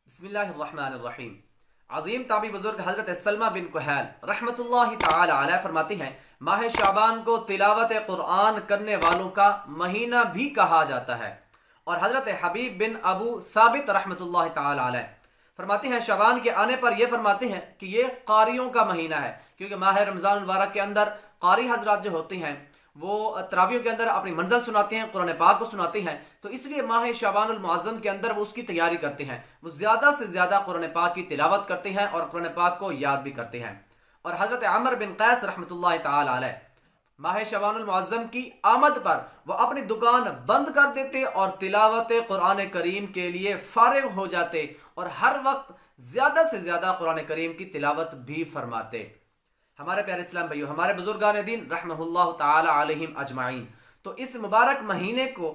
بسم اللہ الرحمن الرحیم۔ عظیم تابعی بزرگ حضرت سلمہ بن کہیل رحمۃ اللہ تعالی علیہ فرماتی ہیں، ماہ شعبان کو تلاوت قرآن کرنے والوں کا مہینہ بھی کہا جاتا ہے۔ اور حضرت حبیب بن ابو ثابت رحمۃ اللہ تعالی علیہ فرماتی ہیں، شعبان کے آنے پر یہ فرماتے ہیں کہ یہ قاریوں کا مہینہ ہے، کیونکہ ماہ رمضان المبارک کے اندر قاری حضرات جو ہوتی ہیں وہ تراویحوں کے اندر اپنی منزل سناتے ہیں، قرآن پاک کو سناتے ہیں، تو اس لیے ماہ شعبان المعظم کے اندر وہ اس کی تیاری کرتے ہیں، وہ زیادہ سے زیادہ قرآن پاک کی تلاوت کرتے ہیں اور قرآن پاک کو یاد بھی کرتے ہیں۔ اور حضرت عمر بن قیس رحمۃ اللہ تعالی علیہ ماہ شعبان المعظم کی آمد پر وہ اپنی دکان بند کر دیتے اور تلاوت قرآن کریم کے لیے فارغ ہو جاتے اور ہر وقت زیادہ سے زیادہ قرآن کریم کی تلاوت بھی فرماتے۔ ہمارے پیارے اسلام بھائیو، ہمارے بزرگان دین رحمہ اللہ تعالی علیہم اجمعین تو اس مبارک مہینے کو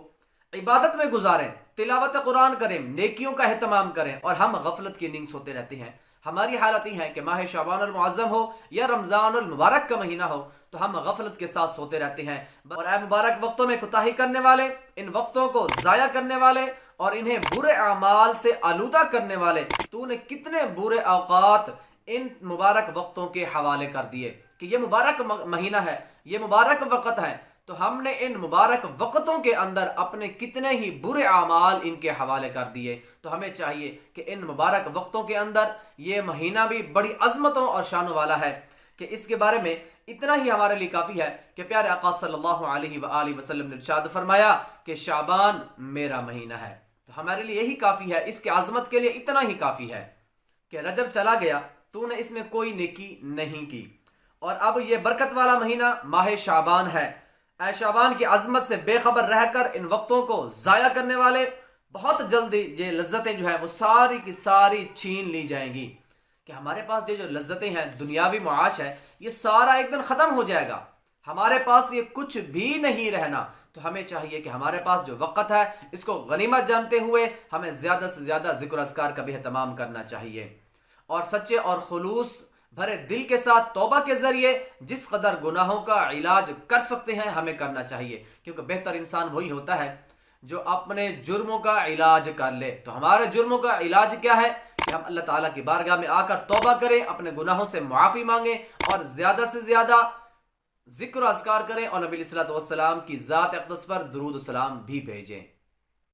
عبادت میں گزاریں، تلاوت قرآن کریں، نیکیوں کا اہتمام کریں، اور ہم غفلت کی نیند سوتے رہتے ہیں۔ ہماری حالت یہ ہے کہ ماہ شعبان المعظم ہو یا رمضان المبارک کا مہینہ ہو تو ہم غفلت کے ساتھ سوتے رہتے ہیں، اور اے مبارک وقتوں میں کوتاہی کرنے والے، ان وقتوں کو ضائع کرنے والے اور انہیں برے اعمال سے آلودہ کرنے والے، تو نے کتنے برے اوقات ان مبارک وقتوں کے حوالے کر دیے کہ یہ مبارک مہینہ ہے، یہ مبارک وقت ہے، تو ہم نے ان مبارک وقتوں کے اندر اپنے کتنے ہی برے اعمال ان کے حوالے کر دیے۔ تو ہمیں چاہیے کہ ان مبارک وقتوں کے اندر یہ مہینہ بھی بڑی عظمتوں اور شانوں والا ہے کہ اس کے بارے میں اتنا ہی ہمارے لیے کافی ہے کہ پیارے آقا صلی اللہ علیہ وآلہ وسلم نے ارشاد فرمایا کہ شعبان میرا مہینہ ہے۔ تو ہمارے لیے یہی کافی ہے، اس کی عظمت کے لیے اتنا ہی کافی ہے کہ رجب چلا گیا تو نے اس میں کوئی نیکی نہیں کی، اور اب یہ برکت والا مہینہ ماہ شعبان ہے۔ اے شعبان کی عظمت سے بے خبر رہ کر ان وقتوں کو ضائع کرنے والے، بہت جلدی یہ لذتیں جو ہیں وہ ساری کی ساری چھین لی جائیں گی کہ ہمارے پاس یہ جو لذتیں ہیں، دنیاوی معاش ہے، یہ سارا ایک دن ختم ہو جائے گا، ہمارے پاس یہ کچھ بھی نہیں رہنا۔ تو ہمیں چاہیے کہ ہمارے پاس جو وقت ہے اس کو غنیمت جانتے ہوئے ہمیں زیادہ سے زیادہ ذکر و اذکار کا بھی اہتمام کرنا چاہیے، اور سچے اور خلوص بھرے دل کے ساتھ توبہ کے ذریعے جس قدر گناہوں کا علاج کر سکتے ہیں ہمیں کرنا چاہیے، کیونکہ بہتر انسان وہی ہوتا ہے جو اپنے جرموں کا علاج کر لے۔ تو ہمارے جرموں کا علاج کیا ہے کہ ہم اللہ تعالیٰ کی بارگاہ میں آ کر توبہ کریں، اپنے گناہوں سے معافی مانگیں، اور زیادہ سے زیادہ ذکر و اذکار کریں، اور نبی علیہ الصلوۃ والسلام کی ذات اقدس پر درود و سلام بھی بھیجیں۔